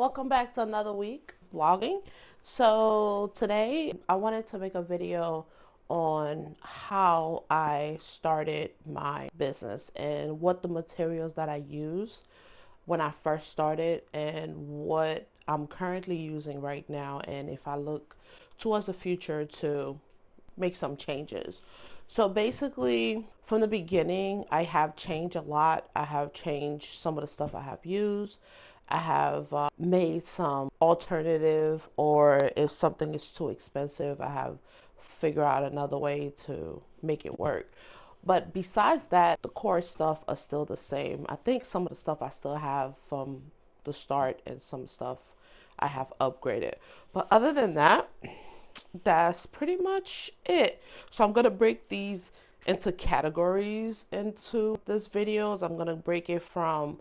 welcome back to another week vlogging. So today I wanted to make a video on how I started my business and what the materials that I used when I first started and what I'm currently using right now, and if I look towards the future to make some changes. So basically, from the beginning, I have changed a lot. I have changed some of the stuff I have used. I have made some alternative, or if something is too expensive, I have figured out another way to make it work. But besides that, the core stuff are still the same. I think some of the stuff I still have from the start, and some stuff I have upgraded. But other than that, that's pretty much it. So I'm gonna break these into categories into this videos. I'm gonna break it from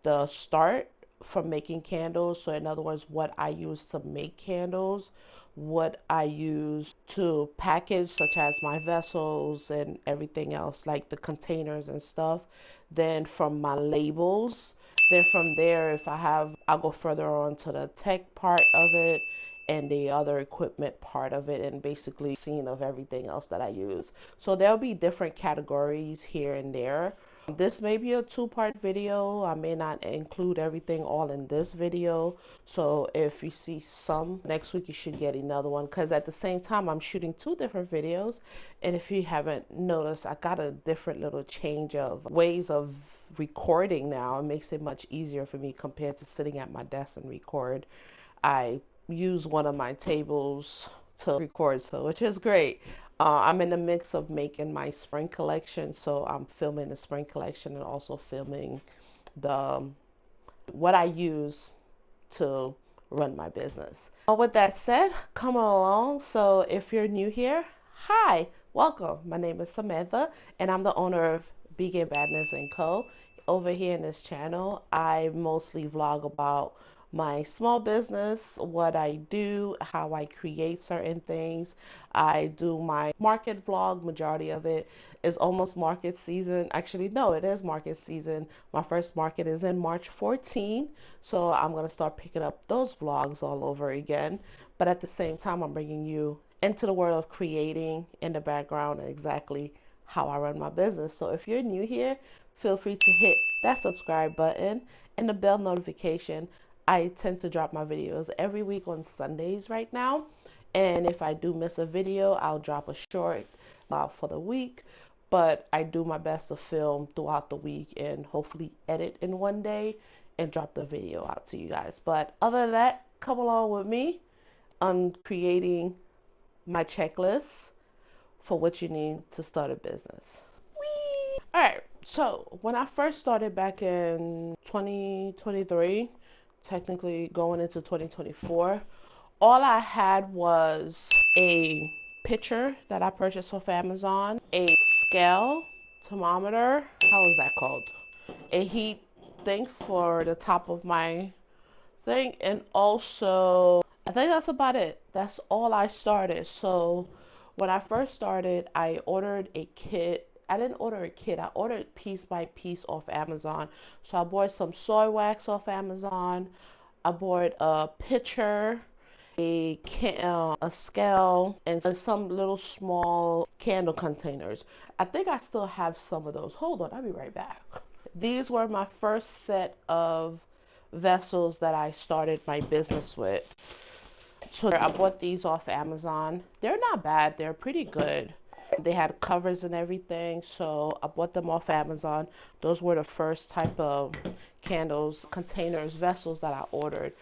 the start, from making candles. So in other words, what I use to make candles, what I use to package, such as my vessels and everything else, like the containers and stuff. Then from my labels. Then from there, if I have, I'll go further on to the tech part of it and the other equipment part of it, and basically scene of everything else that I use. So there'll be different categories here and there. This may be a two-part video. I may not include everything all in this video. So if you see some, next week you should get another one, because at the same time I'm shooting two different videos. And if you haven't noticed, I got a different little change of ways of recording now. It makes it much easier for me compared to sitting at my desk and record. I use one of my tables to record, so which is great. I'm in the mix of making my spring collection, so I'm filming the spring collection and also filming the what I use to run my business. With that said, come along. So if you're new here, hi, welcome. My name is Samantha, and I'm the owner of Vegan Badness and Co. Over here in this channel, I mostly vlog about my small business, what I do, how I create certain things. I do my market vlog. Majority of it is almost market season. Actually, no, it is market season. My first market is in March 14, so I'm going to start picking up those vlogs all over again. But at the same time, I'm bringing you into the world of creating in the background and exactly how I run my business. So if you're new here, feel free to hit that subscribe button and the bell notification. I tend to drop my videos every week on Sundays right now. And if I do miss a video, I'll drop a short for the week. But I do my best to film throughout the week and hopefully edit in one day and drop the video out to you guys. But other than that, come along with me on creating my checklist for what you need to start a business. Whee! All right, so when I first started back in 2023, technically going into 2024, all I had was a pitcher that I purchased off Amazon, a scale, thermometer, how is that called? A heat thing for the top of my thing, and also I think that's about it. That's all I started. So when I first started, I ordered a kit. I didn't order a kit. I ordered piece by piece off Amazon. So I bought some soy wax off Amazon. I bought a pitcher, a scale, and some little small candle containers. I think I still have some of those. Hold on, I'll be right back. These were my first set of vessels that I started my business with. So I bought these off Amazon. They're not bad. They're pretty good. They had covers and everything, so I bought them off Amazon. Those were the first type of candles, containers, vessels that I ordered.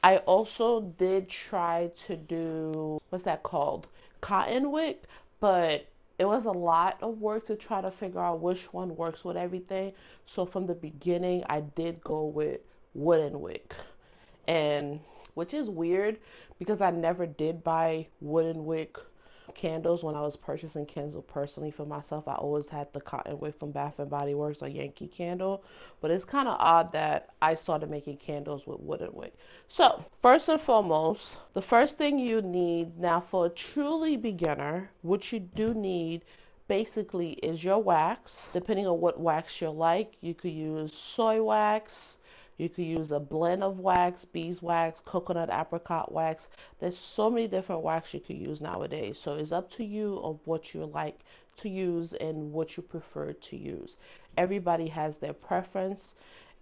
I also did try to do, what's that called? Cotton wick, but it was a lot of work to try to figure out which one works with everything. So from the beginning, I did go with wooden wick. And which is weird because I never did buy wooden wick candles when I was purchasing candles personally for myself. I always had the cotton wick from Bath and Body Works, a Yankee candle. But it's kind of odd that I started making candles with wooden wick. So first and foremost, the first thing you need now for a truly beginner, what you do need basically is your wax. Depending on what wax you like, you could use soy wax, You could use a blend of wax, beeswax, coconut apricot wax. There's so many different wax you could use nowadays. So it's up to you of what you like to use and what you prefer to use. Everybody has their preference.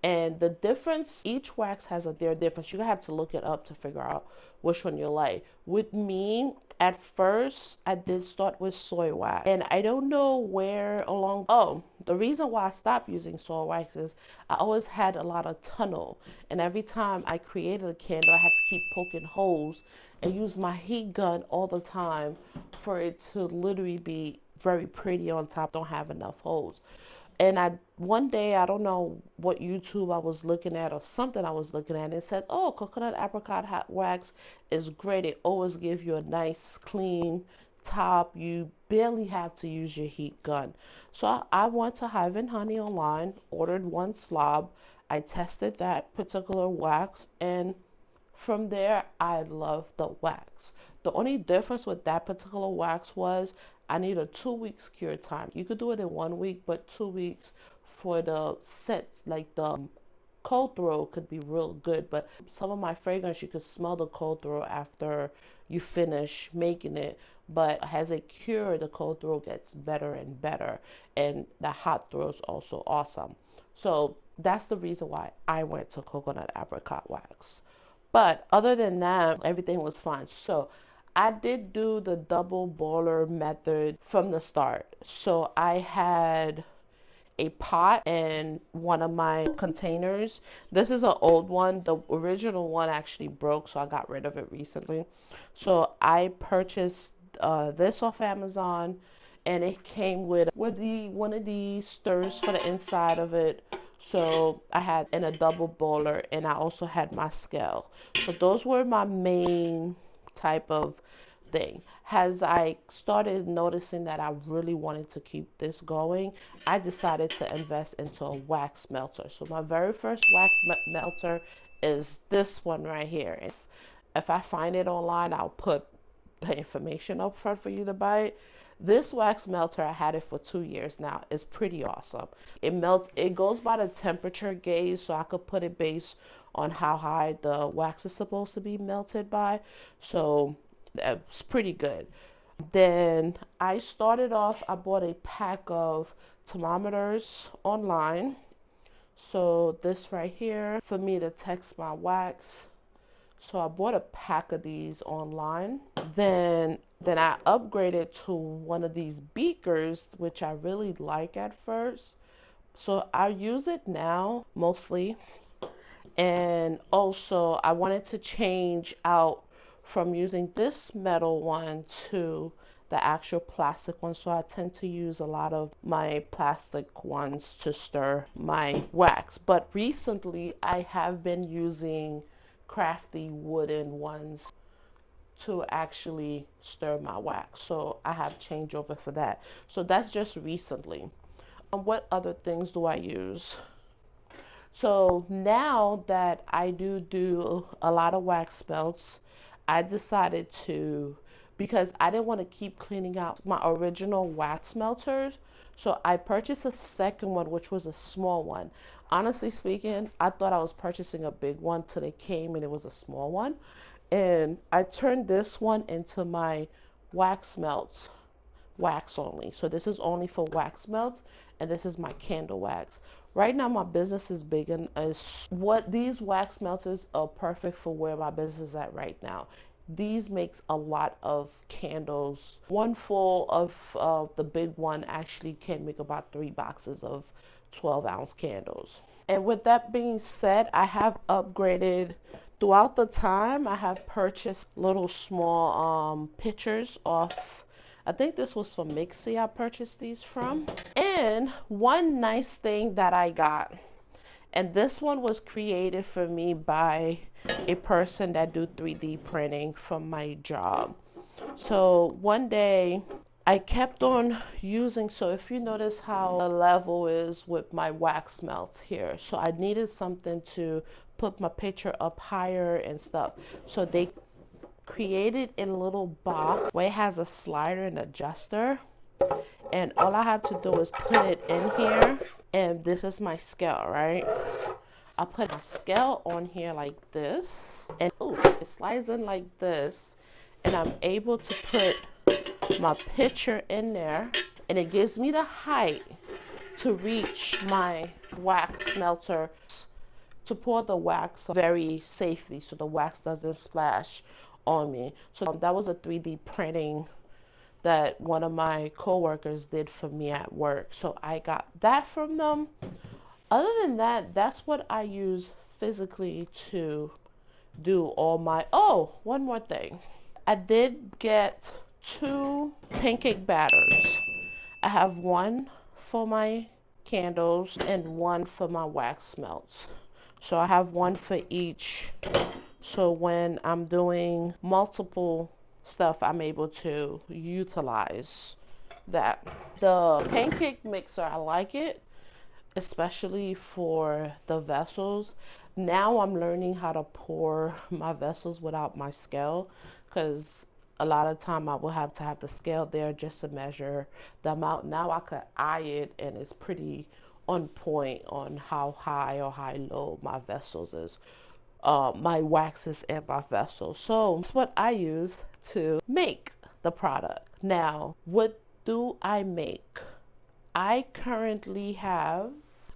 And the difference, each wax has their difference. You have to look it up to figure out which one you like. With me, at first, I did start with soy wax. And I don't know where along, oh, the reason why I stopped using soy wax is I always had a lot of tunnel. And every time I created a candle, I had to keep poking holes and use my heat gun all the time for it to literally be very pretty on top, don't have enough holes. And I one day, I don't know what YouTube I was looking at or something I was looking at, and it said, oh, coconut apricot hot wax is great. It always gives you a nice clean top. You barely have to use your heat gun. So I went to Hive and Honey online, ordered one slob. I tested that particular wax, and from there, I love the wax. The only difference with that particular wax was I need a 2 weeks cure time. You could do it in 1 week, but 2 weeks for the scents, like the cold throw could be real good. But some of my fragrance, you could smell the cold throw after you finish making it. But as a cure, the cold throw gets better and better. And the hot throw is also awesome. So that's the reason why I went to coconut apricot wax. But other than that, everything was fine. So I did do the double boiler method from the start. So I had a pot and one of my containers. This is an old one. The original one actually broke, so I got rid of it recently. So I purchased this off Amazon, and it came with the one of these stirrers for the inside of it. So I had in a double boiler, and I also had my scale. So those were my main type of thing. As I started noticing that I really wanted to keep this going, I decided to invest into a wax melter. So my very first wax melter is this one right here. If I find it online, I'll put the information up front for you to buy it. This wax melter, I had it for 2 years now. It's pretty awesome. It melts, it goes by the temperature gauge, so I could put it based on how high the wax is supposed to be melted by. So it's pretty good. Then I started off, I bought a pack of thermometers online. So this right here for me to test my wax. So I bought a pack of these online. Then I upgraded to one of these beakers, which I really like at first. So I use it now mostly. And also I wanted to change out from using this metal one to the actual plastic one. So I tend to use a lot of my plastic ones to stir my wax. But recently I have been using crafty wooden ones to actually stir my wax. So I have changeover for that. So that's just recently. What other things do I use? So now that I do a lot of wax melts, I decided to, because I didn't want to keep cleaning out my original wax melters, so I purchased a second one, which was a small one. Honestly speaking, I thought I was purchasing a big one till they came and it was a small one. And I turned this one into my wax melts, wax only. So this is only for wax melts, and this is my candle wax. Right now my business is big, and is what these wax melters are perfect for where my business is at right now. These makes a lot of candles. One full of the big one actually can make about 3 boxes of 12-ounce candles. And with that being said, I have upgraded throughout the time. I have purchased little small pitchers off. I think this was from Mixie I purchased these from. And one nice thing that I got, and this one was created for me by a person that do 3D printing from my job. So one day I kept on using, so if you notice how the level is with my wax melts here, so I needed something to put my picture up higher and stuff. So they created a little box where it has a slider and adjuster, and all I have to do is put it in here, and this is my scale, right? I put my scale on here like this, and ooh, it slides in like this, and I'm able to put my picture in there, and it gives me the height to reach my wax melter to pour the wax very safely so the wax doesn't splash on me. So that was a 3D printing that one of my coworkers did for me at work. So I got that from them. Other than that, that's what I use physically to do all my, oh, one more thing. I did get 2 pancake batters. I have one for my candles and one for my wax melts. So I have one for each. So when I'm doing multiple stuff, I'm able to utilize that. The pancake mixer, I like it, especially for the vessels. Now I'm learning how to pour my vessels without my scale, because a lot of time I will have to have the scale there just to measure the amount. Now I could eye it and it's pretty on point on how high or high low my vessels is, my waxes and my vessels. So that's what I use to make the product. Now, what do I make? I currently have,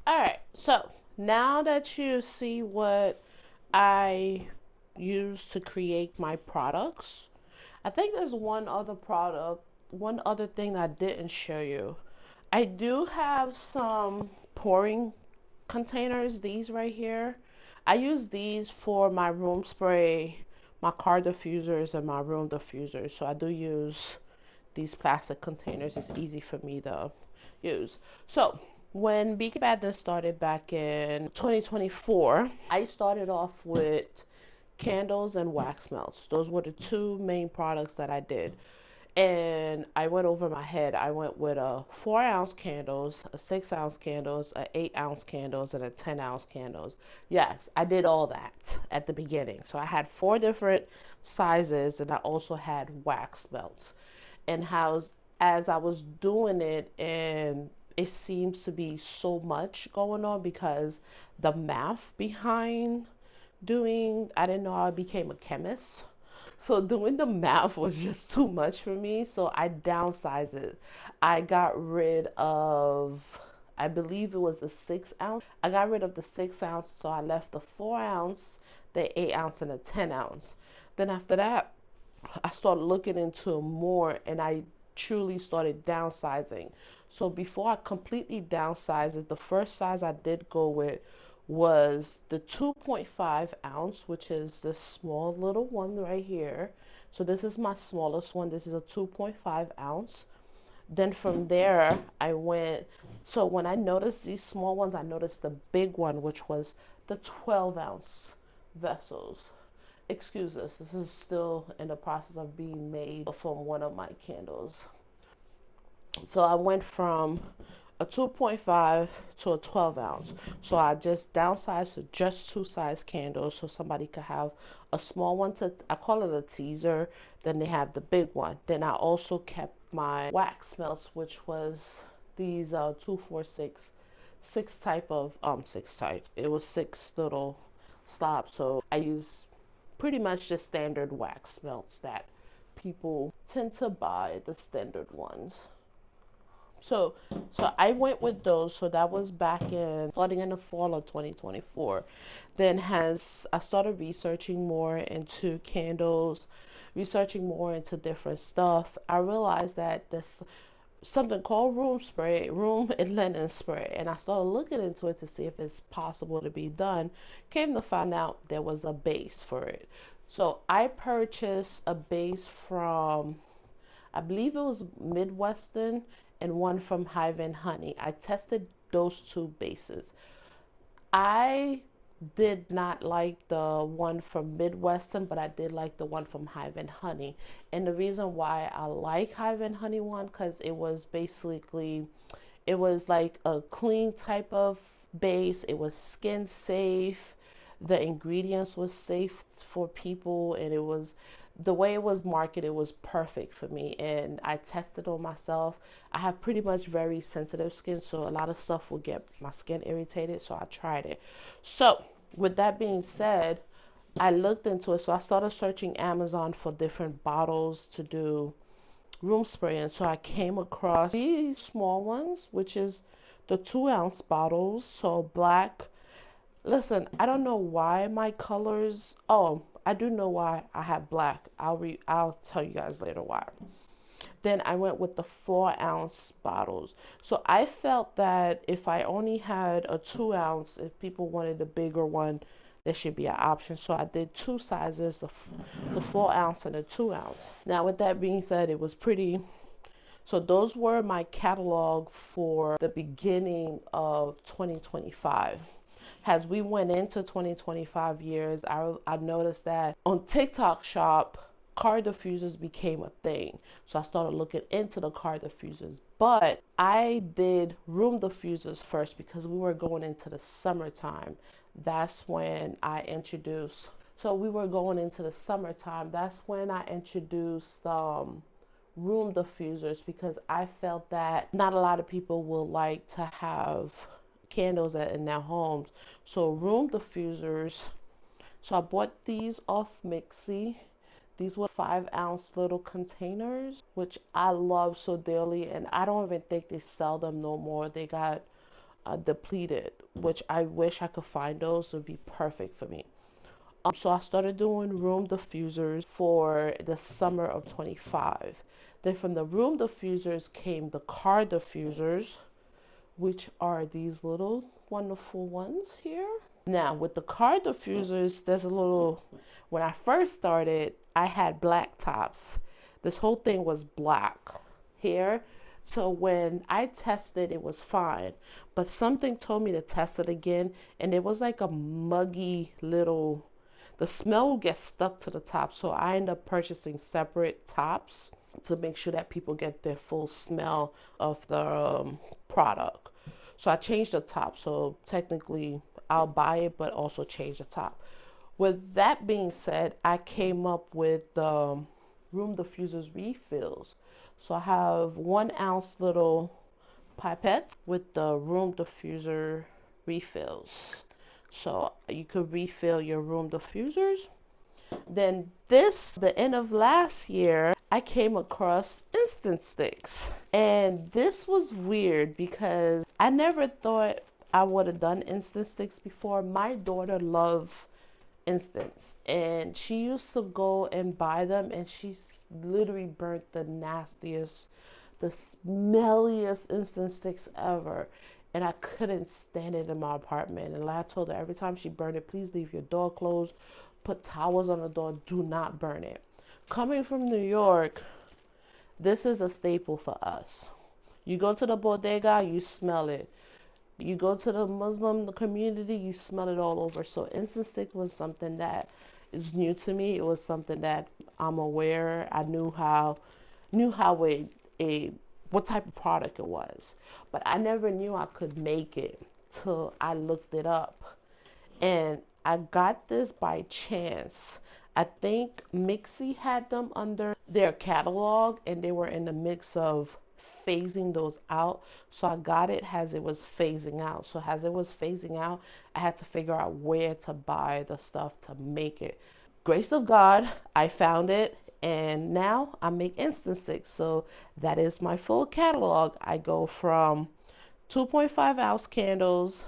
all right, so now that you see what I use to create my products, I think there's one other thing I didn't show you. I do have some pouring containers, these right here. I use these for my room spray, my car diffusers, and my room diffusers. So I do use these plastic containers. It's easy for me to use. So when Beacon Badness started back in 2024, I started off with candles and wax melts. Those were the 2 main products that I did. And I went over my head. I went with a 4-ounce candles, a 6-ounce candles, a 8-ounce candles, and a 10-ounce candles. Yes, I did all that at the beginning. So I had 4 different sizes, and I also had wax melts. And how, as I was doing it, and it seems to be so much going on because the math behind doing, I didn't know I became a chemist. So doing the math was just too much for me. So I downsized it. I got rid of, I believe it was a 6-ounce. I got rid of the 6-ounce. So I left the 4-ounce, the 8-ounce, and the 10-ounce. Then after that, I started looking into more, and I truly started downsizing. So before I completely downsized it, the first size I did go with was the 2.5 ounce, which is this small little one right here. So this is my smallest one. This is a 2.5 ounce. Then from there, I went, so when I noticed these small ones, I noticed the big one, which was the 12 ounce vessels. Excuse this is still in the process of being made from one of my candles. So I went from a 2.5 to a 12 ounce. So I just downsized to just 2 size candles so somebody could have a small one to, I call it a teaser. Then they have the big one. Then I also kept my wax melts, which was these 246 six type. It was 6 little slabs. So I use pretty much the standard wax melts that people tend to buy, the standard ones. So I went with those. So that was back in starting in the fall of 2024. Then I started researching more into candles, researching more into different stuff. I realized that there's something called room and linen spray, and I started looking into it to see if it's possible to be done. Came to find out there was a base for it. So I purchased a base from, I believe it was Midwestern, and one from Hive and Honey. I tested those 2 bases. I did not like the one from Midwestern, but I did like the one from Hive and Honey. And the reason why I like Hive and Honey one, because it was basically, it was like a clean type of base. It was skin safe. The ingredients was safe for people, and it was the way it was marketed was perfect for me, and I tested on myself. I have pretty much very sensitive skin, so a lot of stuff will get my skin irritated, so I tried it. So with that being said, I looked into it. So I started searching Amazon for different bottles to do room spray, and so I came across these small ones, which is the 2 ounce bottles. So black. Listen, I don't know why my colors. Oh, I do know why I have black. I'll tell you guys later why. Then I went with the 4 ounce bottles. So I felt that if I only had a 2 ounce, if people wanted a bigger one, there should be an option. So I did two sizes, the 4 ounce and the 2 ounce. Now with that being said, it was pretty. So those were my catalog for the beginning of 2025. As we went into 2025 years, I noticed that on TikTok shop, car diffusers became a thing. So I started looking into the car diffusers. But I did room diffusers first because we were going into the summertime. That's when I introduced. So we were going into the summertime. That's when I introduced room diffusers because I felt that not a lot of people will like to have candles in their homes. So room diffusers. So I bought these off Mixi. These were 5 ounce little containers, which I love so dearly, and I don't even think they sell them no more. They got depleted, which I wish I could find those. Would be perfect for me. So I started doing room diffusers for the summer of 25. Then from the room diffusers came the car diffusers, which are these little wonderful ones here. Now with the car diffusers, there's a little, when I first started, I had black tops. This whole thing was black here. So when I tested, it was fine. But something told me to test it again, and it was like a muggy little, the smell will get stuck to the top. So I end up purchasing separate tops to make sure that people get their full smell of the product. So I changed the top. So technically I'll buy it, but also change the top. With that being said, I came up with room diffusers refills. So I have 1 ounce little pipettes with the room diffuser refills. So you could refill your room diffusers. Then the end of last year, I came across instant sticks. And this was weird because I never thought I would have done instant sticks before. My daughter loved instants, and she used to go and buy them, and she's literally burnt the nastiest, the smelliest instant sticks ever. And I couldn't stand it in my apartment. And like I told her, every time she burned it, please leave your door closed, put towels on the door, do not burn it. Coming from New York, this is a staple for us. You go to the bodega, you smell it. You go to the Muslim community, you smell it all over. So instant stick was something that is new to me. It was something that I'm aware. I knew what type of product it was, but I never knew I could make it till I looked it up. And I got this by chance. I think Mixi had them under their catalog, and they were in the mix of phasing those out. So I got it as it was phasing out. So as it was phasing out, I had to figure out where to buy the stuff to make it. Grace of God, I found it, and now I make instant sticks. So that is my full catalog. I go from 2.5 ounce candles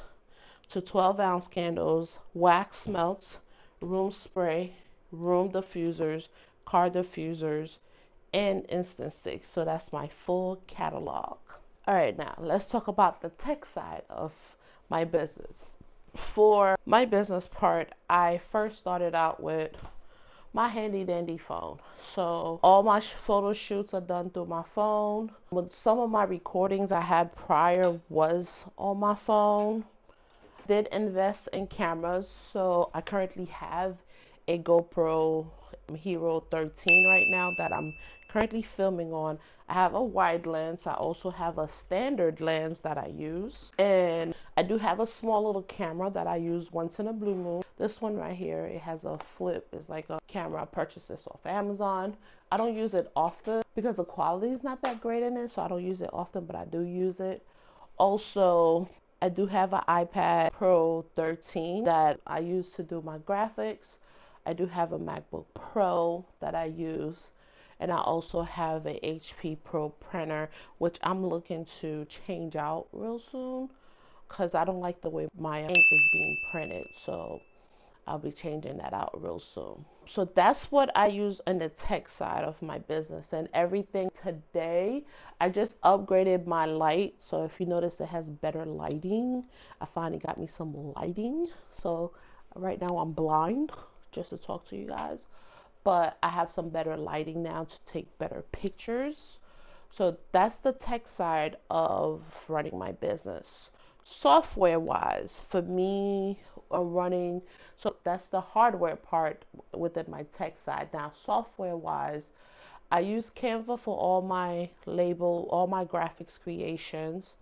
to 12 ounce candles, wax melts, room spray, room diffusers, car diffusers, and instant sticks. So that's my full catalog. All right, now let's talk about the tech side of my business. For my business part, I first started out with my handy dandy phone. So all my photo shoots are done through my phone. With some of my recordings I had prior was on my phone. Did invest in cameras, so I currently have a GoPro Hero 13 right now that I'm currently filming on, I have a wide lens. I also have a standard lens that I use. And I do have a small little camera that I use once in a blue moon. This one right here, it has a flip. It's like a camera. I purchased this off Amazon. I don't use it often because the quality is not that great in it, so I don't use it often, but I do use it. Also, I do have an iPad Pro 13 that I use to do my graphics. I do have a MacBook Pro that I use, and I also have a HP Pro printer, which I'm looking to change out real soon because I don't like the way my ink is being printed. So I'll be changing that out real soon. So that's what I use on the tech side of my business and everything. Today, I just upgraded my light. So if you notice, it has better lighting. I finally got me some lighting. So right now I'm blind just to talk to you guys. But I have some better lighting now to take better pictures. So that's the tech side of running my business. Software wise, for me, running, so that's the hardware part within my tech side. Now, software wise, I use Canva for all my graphics creations.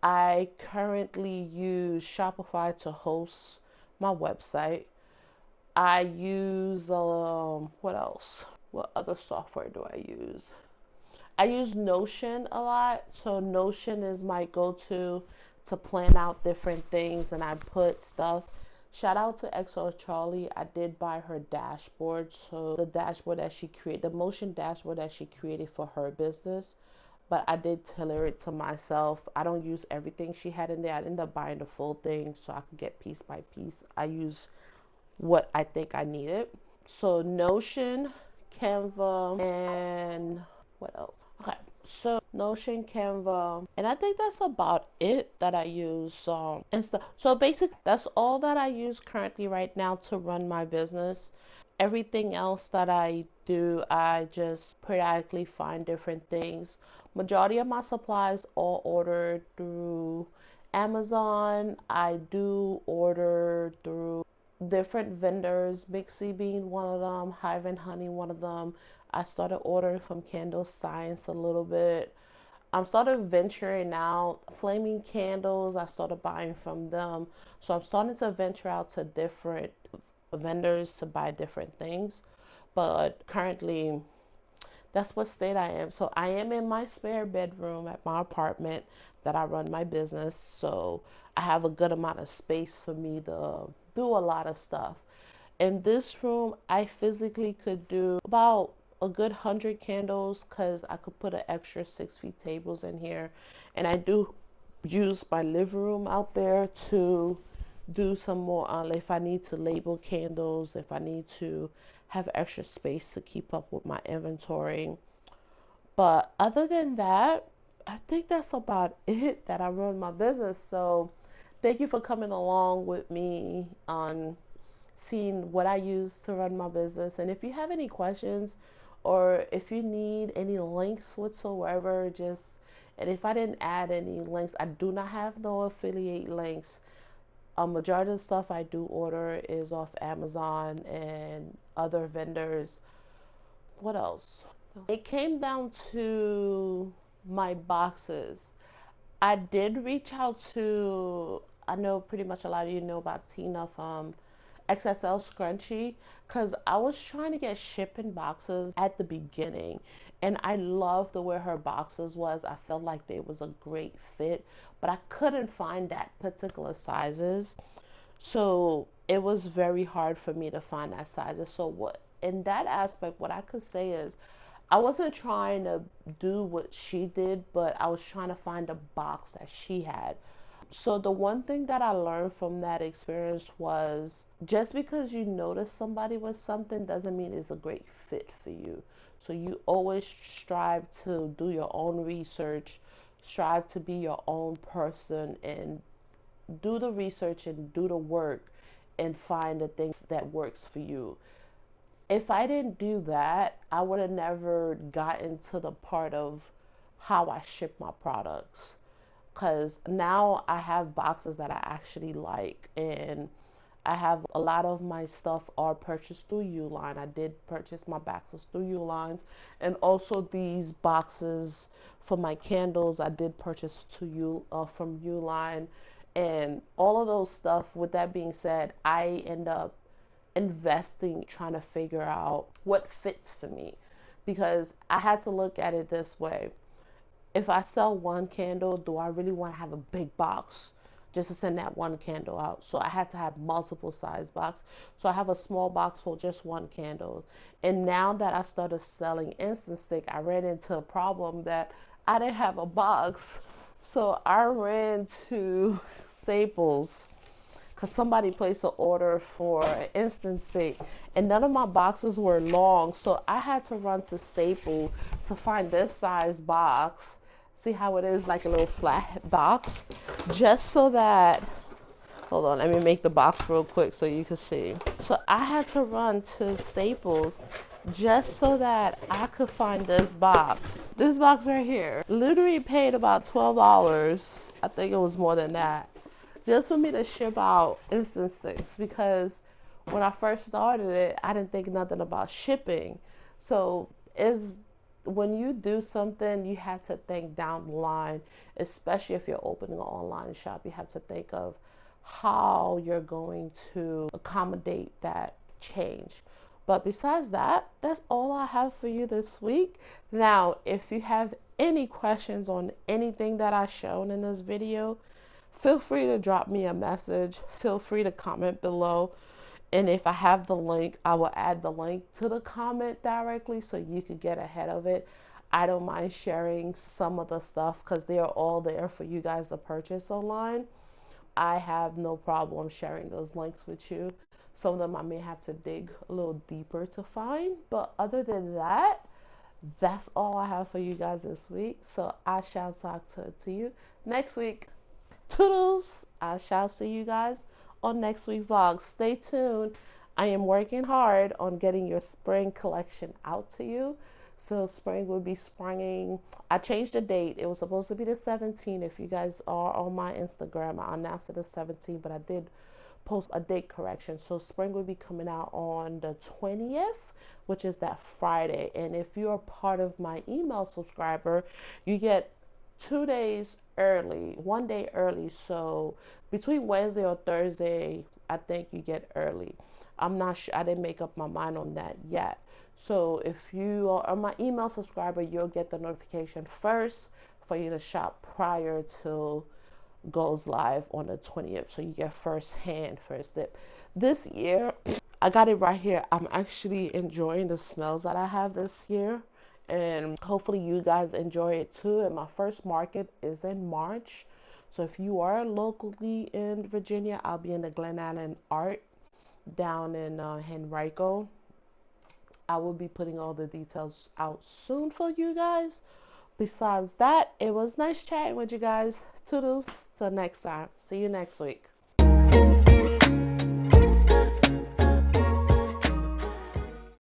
I currently use Shopify to host my website. I use, what else? What other software do I use? I use Notion a lot. So Notion is my go-to to plan out different things, and I put stuff. Shout out to XO Charlie. I did buy her dashboard. So the dashboard that she created, the motion dashboard that she created for her business, but I did tailor it to myself. I don't use everything she had in there. I ended up buying the full thing so I could get piece by piece. I use what I think I needed. So Notion, Canva, and what else? Okay, so Notion, Canva, and I think that's about it that I use and stuff. So basically, that's all that I use currently right now to run my business. Everything else that I do, I just periodically find different things. Majority of my supplies all ordered through Amazon. I do order through different vendors, Mixie being one of them, Hive and Honey one of them. I started ordering from Candle Science a little bit. I'm started venturing out. Flaming Candles, I started buying from them. So I'm starting to venture out to different vendors to buy different things. But currently, that's what state I am. So I am in my spare bedroom at my apartment that I run my business. So I have a good amount of space for me to do a lot of stuff. In this room, I physically could do about a good 100 candles because I could put an extra 6 feet tables in here. And I do use my living room out there to do some more if I need to label candles, if I need to have extra space to keep up with my inventory. But other than that, I think that's about it that I run my business. So thank you for coming along with me on seeing what I use to run my business. And if you have any questions or if you need any links whatsoever, and if I didn't add any links, I do not have no affiliate links. A majority of the stuff I do order is off Amazon and other vendors. What else? It came down to my boxes. I did reach out to, I know pretty much a lot of you know about Tina from XSL Scrunchy, because I was trying to get shipping boxes at the beginning, and I loved the way her boxes was. I felt like they was a great fit, but I couldn't find that particular sizes. So it was very hard for me to find that sizes. So what in that aspect, what I could say is I wasn't trying to do what she did, but I was trying to find a box that she had. So the one thing that I learned from that experience was just because you notice somebody with something doesn't mean it's a great fit for you. So you always strive to do your own research, strive to be your own person and do the research and do the work and find the thing that works for you. If I didn't do that, I would have never gotten to the part of how I ship my products. Because now I have boxes that I actually like, and I have a lot of my stuff are purchased through Uline. I did purchase my boxes through Uline, and also these boxes for my candles I did purchase from Uline, and all of those stuff. With that being said, I end up investing trying to figure out what fits for me, because I had to look at it this way: if I sell one candle, do I really want to have a big box just to send that one candle out? So I had to have multiple size box. So I have a small box for just one candle. And now that I started selling instant stick, I ran into a problem that I didn't have a box. So I ran to Staples because somebody placed an order for an instant steak, and none of my boxes were long, so I had to run to Staples to find this size box. See how it is, like a little flat box, just so that, hold on, let me make the box real quick so you can see. So I had to run to Staples just so that I could find this box right here. Literally paid about $12. I think it was more than that, just for me to ship out instant sticks, because when I first started it, I didn't think nothing about shipping. So is when you do something, you have to think down the line, especially if you're opening an online shop. You have to think of how you're going to accommodate that change. But besides that, that's all I have for you this week. Now, if you have any questions on anything that I shown in this video, feel free to drop me a message. Feel free to comment below. And if I have the link, I will add the link to the comment directly so you could get ahead of it. I don't mind sharing some of the stuff because they are all there for you guys to purchase online. I have no problem sharing those links with you. Some of them I may have to dig a little deeper to find. But other than that, that's all I have for you guys this week. So I shall talk to you next week. Toodles! I shall see you guys on next week's vlog. Stay tuned. I am working hard on getting your spring collection out to you. So spring will be springing. I changed the date. It was supposed to be the 17th. If you guys are on my Instagram, I announced it the 17th, but I did post a date correction. So spring will be coming out on the 20th, which is that Friday. And if you're part of my email subscriber, you get 2 days early, 1 day early. So between Wednesday or Thursday, I think you get early. I'm not sure. I didn't make up my mind on that yet. So if you are my email subscriber, you'll get the notification first for you to shop prior to goes live on the 20th. So you get first dip. This year, I got it right here. I'm actually enjoying the smells that I have this year, and hopefully you guys enjoy it too. And my first market is in March. So if you are locally in Virginia, I'll be in the Glen Allen Art down in Henrico. I will be putting all the details out soon for you guys. Besides that, it was nice chatting with you guys. Toodles. Till next time. See you next week.